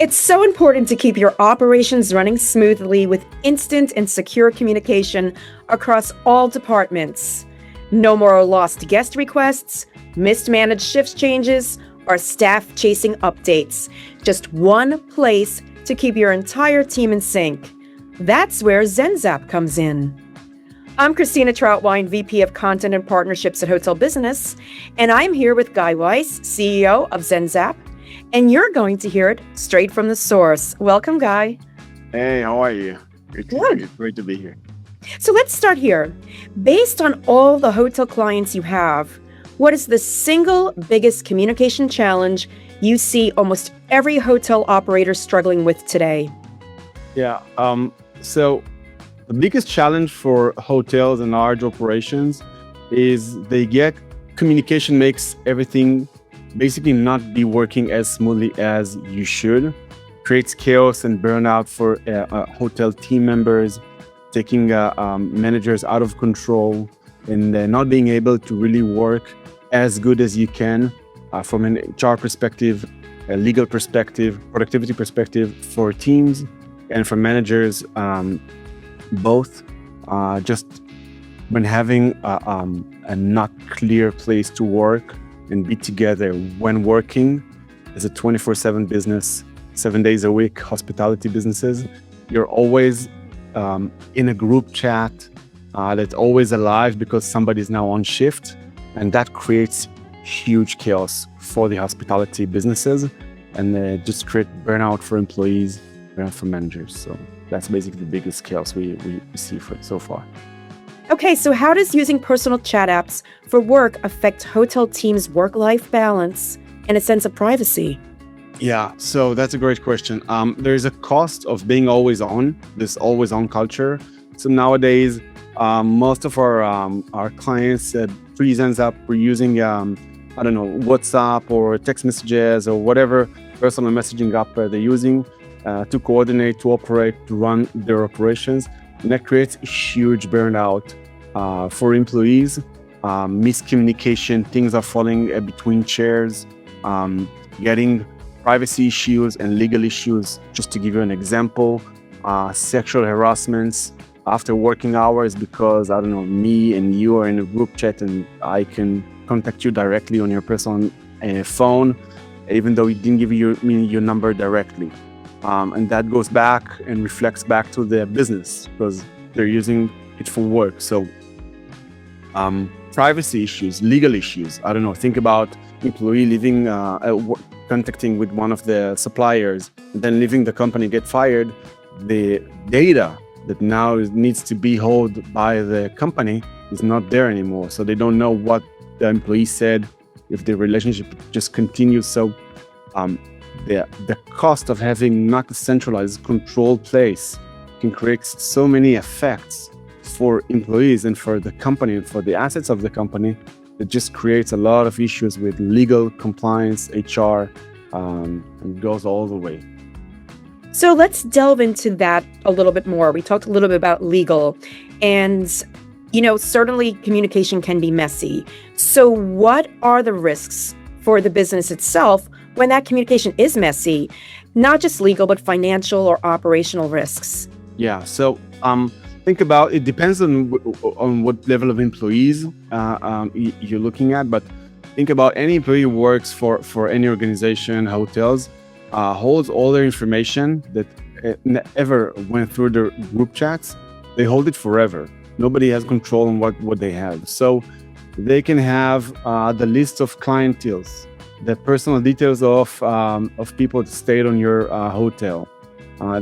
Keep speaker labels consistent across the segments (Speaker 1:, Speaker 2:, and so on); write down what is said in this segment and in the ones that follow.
Speaker 1: It's so important to keep your operations running smoothly with instant and secure communication across all departments. No more lost guest requests, mismanaged shift changes, or staff chasing updates. Just one place to keep your entire team in sync. That's where Zenzap comes in. I'm Christina Troutwine, VP of Content and Partnerships at Hotel Business, and I'm here with Guy Weiss, CEO of Zenzap, and you're going to hear it straight from the source. Welcome, Guy.
Speaker 2: Hey, how are you? Great to be here.
Speaker 1: So let's start here. Based on all the hotel clients you have, what is the single biggest communication challenge you see almost every hotel operator struggling with today?
Speaker 2: Yeah, so the biggest challenge for hotels and large operations is communication makes everything basically not be working as smoothly as you should. Creates chaos and burnout for hotel team members, taking managers out of control, and not being able to really work as good as you can from an HR perspective, a legal perspective, productivity perspective for teams and for managers, both. Just when having a not clear place to work and be together when working as a 24/7 business, 7 days a week, hospitality businesses, you're always in a group chat that's always alive because somebody's now on shift. And that creates huge chaos for the hospitality businesses and just create burnout for employees, burnout for managers. So that's basically the biggest chaos we see so far.
Speaker 1: Okay, so how does using personal chat apps for work affect hotel teams' work-life balance and a sense of privacy?
Speaker 2: Yeah, so that's a great question. There's a cost of being always on, this always on culture. So nowadays, most of our clients pre-Zenzap were using, WhatsApp or text messages or whatever personal messaging app they're using to coordinate, to operate, to run their operations. And that creates a huge burnout for employees. Miscommunication, things are falling between chairs, getting privacy issues and legal issues. Just to give you an example, sexual harassments after working hours because, me and you are in a group chat and I can contact you directly on your personal phone, even though you didn't give me your number directly. And that goes back and reflects back to the business because they're using it for work. So privacy issues, legal issues. Think about employee leaving, contacting with one of the suppliers, and then leaving the company, get fired. The data that now needs to be held by the company is not there anymore. So they don't know what the employee said, if the relationship just continues. So the cost of having not a centralized control place can create so many effects for employees and for the company and for the assets of the company. It just creates a lot of issues with legal compliance, HR, and goes all the way.
Speaker 1: So let's delve into that a little bit more. We talked a little bit about legal, and certainly communication can be messy. So what are the risks for the business itself when that communication is messy? Not just legal, but financial or operational risks.
Speaker 2: Yeah, so think about it. Depends on what level of employees you're looking at, but think about any employee who works for any organization, hotels, holds all their information that ever went through their group chats. They hold it forever. Nobody has control on what they have. So they can have the list of clienteles, the personal details of people that stayed on your hotel.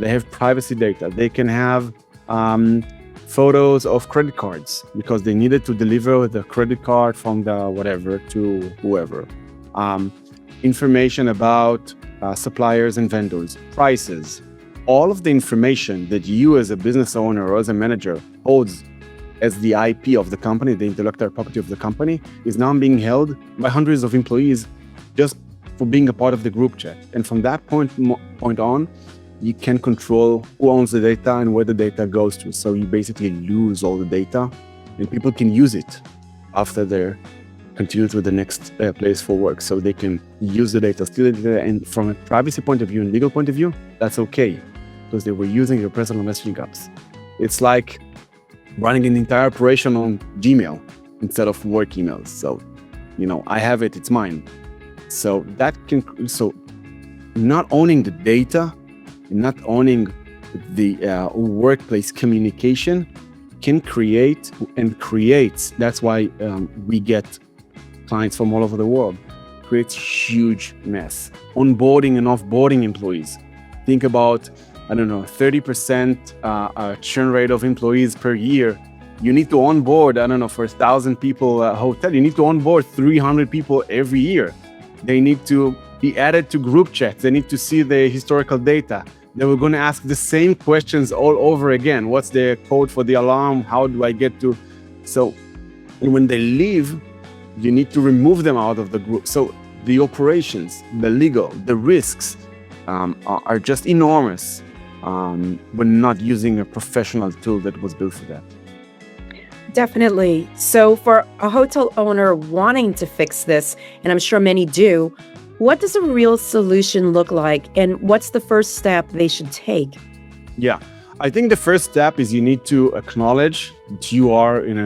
Speaker 2: They have privacy data. They can have photos of credit cards because they needed to deliver the credit card from the whatever to whoever. Information about suppliers and vendors, prices, all of the information that you as a business owner or as a manager holds as the IP of the company, the intellectual property of the company, is now being held by hundreds of employees just for being a part of the group chat. And from that point on, you can control who owns the data and where the data goes to. So you basically lose all the data and people can use it after they're continues with the next place for work. So they can use the data, steal the data, and from a privacy point of view and legal point of view, that's okay, because they were using your personal messaging apps. It's like running an entire operation on Gmail instead of work emails. So, I have it, it's mine. So not owning the data, not owning the workplace communication can create and creates. That's why we get clients from all over the world. Creates huge mess. Onboarding and offboarding employees. Think about, 30% churn rate of employees per year. You need to onboard, for 1,000 people hotel, you need to onboard 300 people every year. They need to be added to group chats. They need to see the historical data. They were going to ask the same questions all over again. What's the code for the alarm? How do I get to? So when they leave, you need to remove them out of the group. So the operations, the legal, the risks are just enormous when not using a professional tool that was built for that.
Speaker 1: Definitely. So for a hotel owner wanting to fix this, and I'm sure many do, what does a real solution look like, and what's the first step they should take?
Speaker 2: Yeah, I think the first step is you need to acknowledge that you are in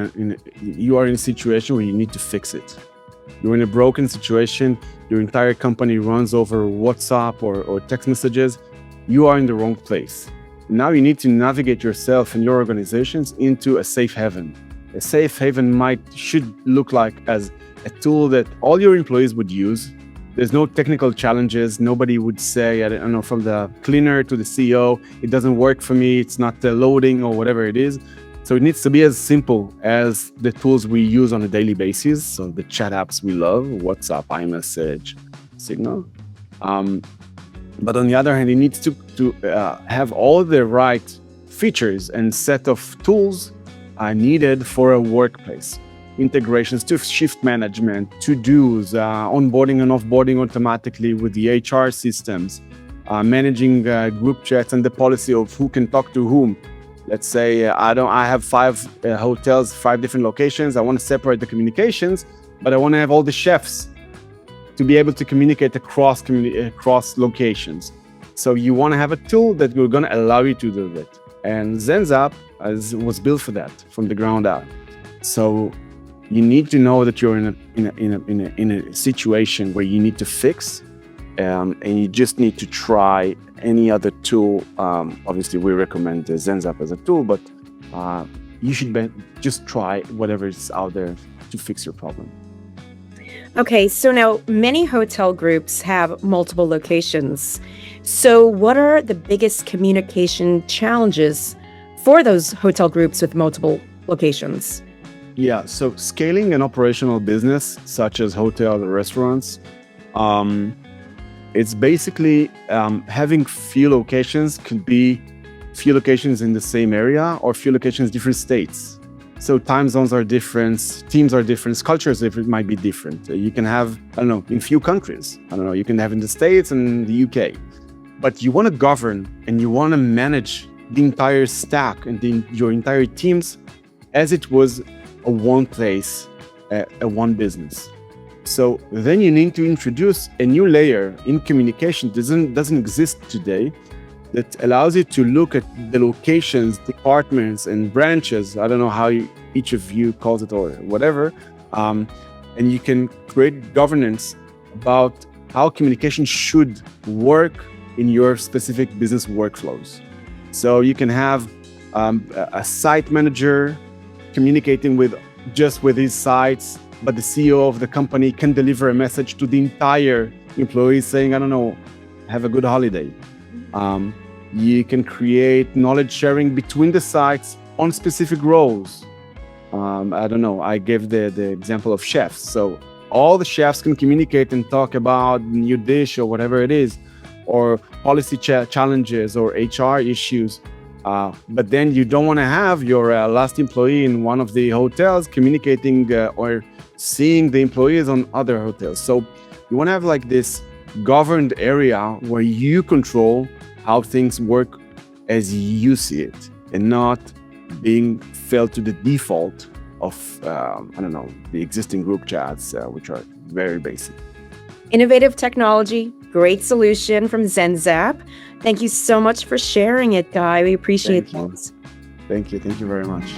Speaker 2: a situation where you need to fix it. You're in a broken situation. Your entire company runs over WhatsApp or text messages. You are in the wrong place. Now you need to navigate yourself and your organizations into a safe haven. A safe haven should look like as a tool that all your employees would use. There's no technical challenges. Nobody would say, from the cleaner to the CEO, it doesn't work for me. It's not loading or whatever it is. So it needs to be as simple as the tools we use on a daily basis. So the chat apps we love, WhatsApp, iMessage, Signal. But on the other hand, it needs to have all the right features and set of tools needed for a workplace. Integrations to shift management, to-dos, onboarding and offboarding automatically with the HR systems, managing group chats and the policy of who can talk to whom. Let's say I have 5 hotels, 5 different locations. I want to separate the communications, but I want to have all the chefs to be able to communicate across locations. So you want to have a tool that will going to allow you to do that. And Zenzap was built for that from the ground up. So you need to know that you're in a situation where you need to fix, and you just need to try any other tool. Obviously, we recommend the Zenzap as a tool, but you should just try whatever is out there to fix your problem.
Speaker 1: Okay, so now many hotel groups have multiple locations. So what are the biggest communication challenges for those hotel groups with multiple locations?
Speaker 2: Yeah, so scaling an operational business such as hotels or restaurants, it's basically having few locations. Could be few locations in the same area or few locations in different states. So time zones are different, teams are different, cultures might be different. You can have, in few countries. You can have in the States and the UK. But you want to govern and you want to manage the entire stack and your entire teams as it was a one place, a one business. So then you need to introduce a new layer in communication that doesn't exist today, that allows you to look at the locations, departments, and branches. I don't know how each of you calls it or whatever. And you can create governance about how communication should work in your specific business workflows. So you can have a site manager communicating with his sites, but the CEO of the company can deliver a message to the entire employees saying, have a good holiday. You can create knowledge sharing between the sites on specific roles. I gave the example of chefs. So all the chefs can communicate and talk about new dish or whatever it is, or policy challenges or HR issues. But then you don't want to have your last employee in one of the hotels communicating or seeing the employees on other hotels. So you want to have like this governed area where you control how things work as you see it, and not being felt to the default I don't know, the existing group chats, which are very basic.
Speaker 1: Innovative technology, great solution from Zenzap. Thank you so much for sharing it, Guy. We appreciate
Speaker 2: Thank you.
Speaker 1: that.
Speaker 2: Thank you very much.